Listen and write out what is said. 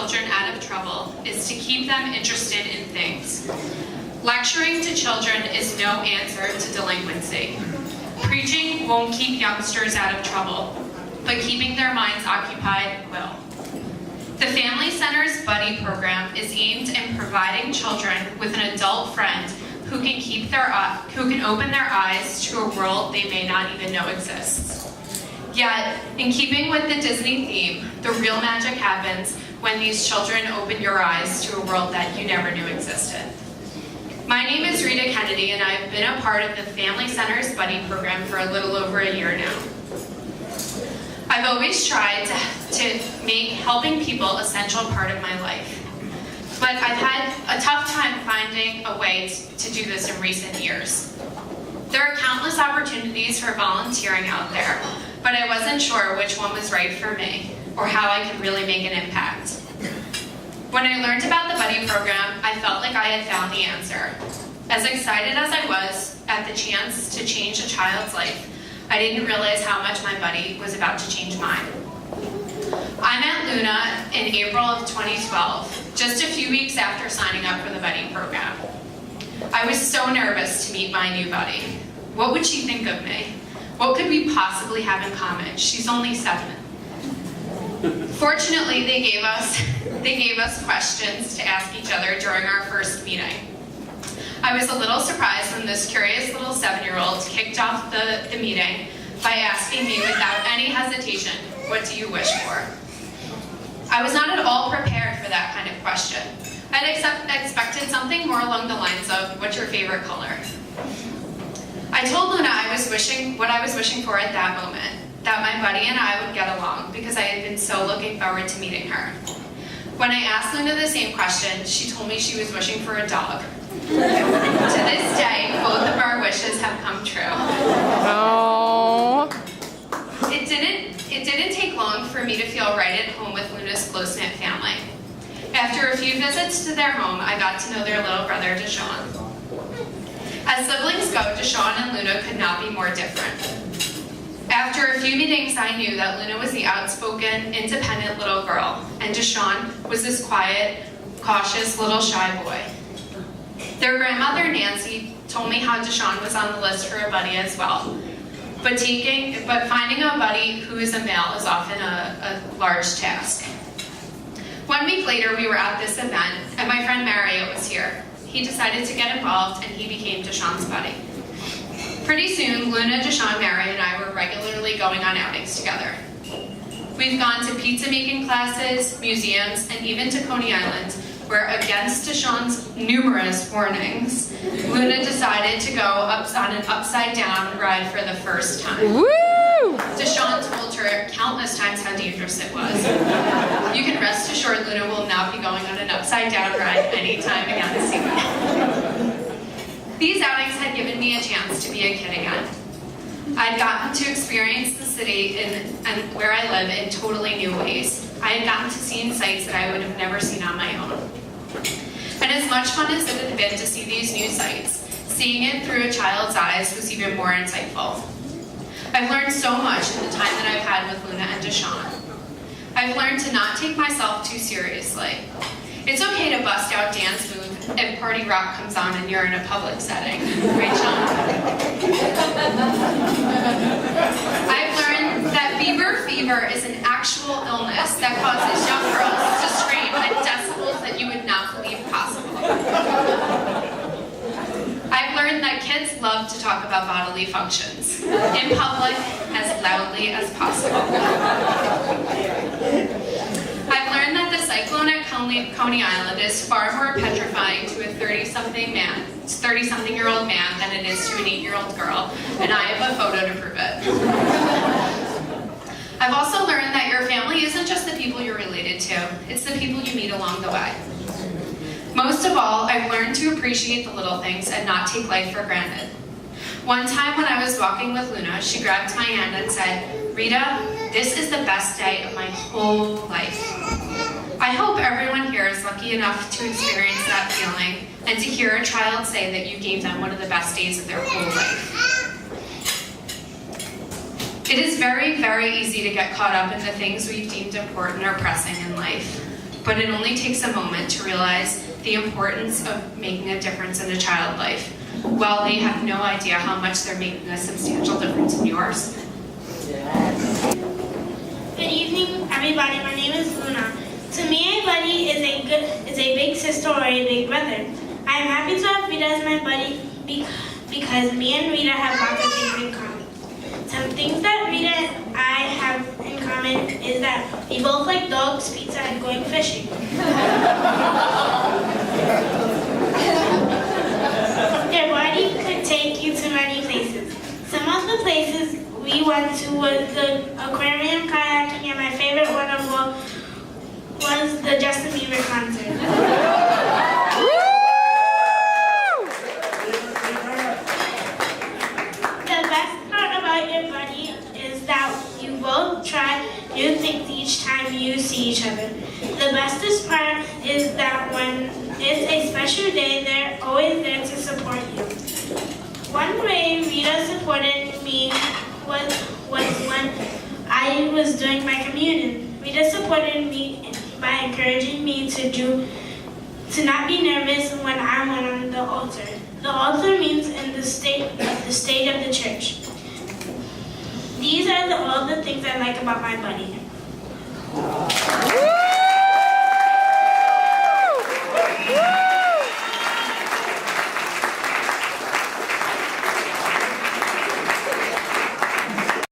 children out of trouble is to keep them interested in things. Lecturing to children is no answer to delinquency. Preaching won't keep youngsters out of trouble, but keeping their minds occupied will. The Family Center's Buddy program is aimed in providing children with an adult friend who can open their eyes to a world they may not even know exists. Yet, in keeping with the Disney theme, the real magic happens when these children open your eyes to a world that you never knew existed. My name is Rita Kennedy, and I've been a part of the Family Center's Buddy program for a little over a year now. I've always tried to make helping people a central part of my life. But I've had a tough time finding a way to do this in recent years. There are countless opportunities for volunteering out there, but I wasn't sure which one was right for me or how I could really make an impact. When I learned about the Buddy program, I felt like I had found the answer. As excited as I was at the chance to change a child's life, I didn't realize how much my buddy was about to change mine. I met Luna in April of 2012, just a few weeks after signing up for the Buddy program. I was so nervous to meet my new buddy. What would she think of me? What could we possibly have in common? She's only 7. Fortunately, they gave us questions to ask each other during our first meeting. I was a little surprised when this curious little 7-year-old kicked off the meeting by asking me without any hesitation, "What do you wish for?" I was not at all prepared for that kind of question. I'd expected something more along the lines of, "What's your favorite color?" I told Luna what I was wishing for at that moment, that my buddy and I would get along, because I had been so looking forward to meeting her. When I asked Luna the same question, she told me she was wishing for a dog. To this day, both of our wishes have come true. Oh. It didn't take long for me to feel right at home with Luna's close-knit family. After a few visits to their home, I got to know their little brother, Deshawn. As siblings go, Deshawn and Luna could not be more different. After a few meetings, I knew that Luna was the outspoken, independent little girl, and Deshawn was this quiet, cautious, little shy boy. Their grandmother, Nancy, told me how Deshawn was on the list for a buddy as well. But finding a buddy who is a male is often a large task. 1 week later, we were at this event, and my friend Mario was here. He decided to get involved, and he became Deshawn's buddy. Pretty soon, Luna, Deshawn, Mario, and I were regularly going on outings together. We've gone to pizza-making classes, museums, and even to Coney Island, where, against Deshawn's numerous warnings, Luna decided to go on an upside-down ride for the first time. Woo! Deshawn told her countless times how dangerous it was. You can rest assured Luna will not be going on an upside-down ride anytime again soon. These outings had given me a chance to be a kid again. I'd gotten to experience the city and where I live in totally new ways. I had gotten to see sights that I would have never seen on my own. And as much fun as it had been to see these new sights, seeing it through a child's eyes was even more insightful. I've learned so much in the time that I've had with Luna and Deshawn. I've learned to not take myself too seriously. It's okay to bust out dance moves if Party Rock comes on and you're in a public setting. Right, Sean? I've learned that Bieber fever is an actual illness that causes young girls to scream at decibels that you would not believe possible. I've learned that kids love to talk about bodily functions, in public, as loudly as possible. I've learned that the cyclone at Coney Island is far more petrifying to a 30-something-year-old man than it is to an 8-year-old girl, and I have a photo to prove it. I've also learned that your family isn't just the people you're related to, it's the people you meet along the way. Most of all, I've learned to appreciate the little things and not take life for granted. One time when I was walking with Luna, she grabbed my hand and said, "Rita, this is the best day of my whole life." I hope everyone here is lucky enough to experience that feeling and to hear a child say that you gave them one of the best days of their whole life. It is very, very easy to get caught up in the things we've deemed important or pressing in life. but it only takes a moment to realize the importance of making a difference in a child's life, while they have no idea how much they're making a substantial difference in yours. Good evening, everybody. My name is Luna. To me, a buddy is a big sister or a big brother. I am happy to have Rita as my buddy because me and Rita have lots of things in common. Some things that Rita and I have in common is that we both like dogs, pizza, and going fishing. Your buddy could take you to many places. Some of the places we went to was the aquarium, kayaking, and my favorite one of all was the Justin Bieber concert. The best part about your buddy is that you both try new things each time you see each other. The bestest part is that when it's a special day, they're always there to support you. One way Rita supported me was when I was doing my communion. Rita supported me by encouraging me to not be nervous when I went on the altar. The altar means in the state of the church. These are all the things I like about my buddy.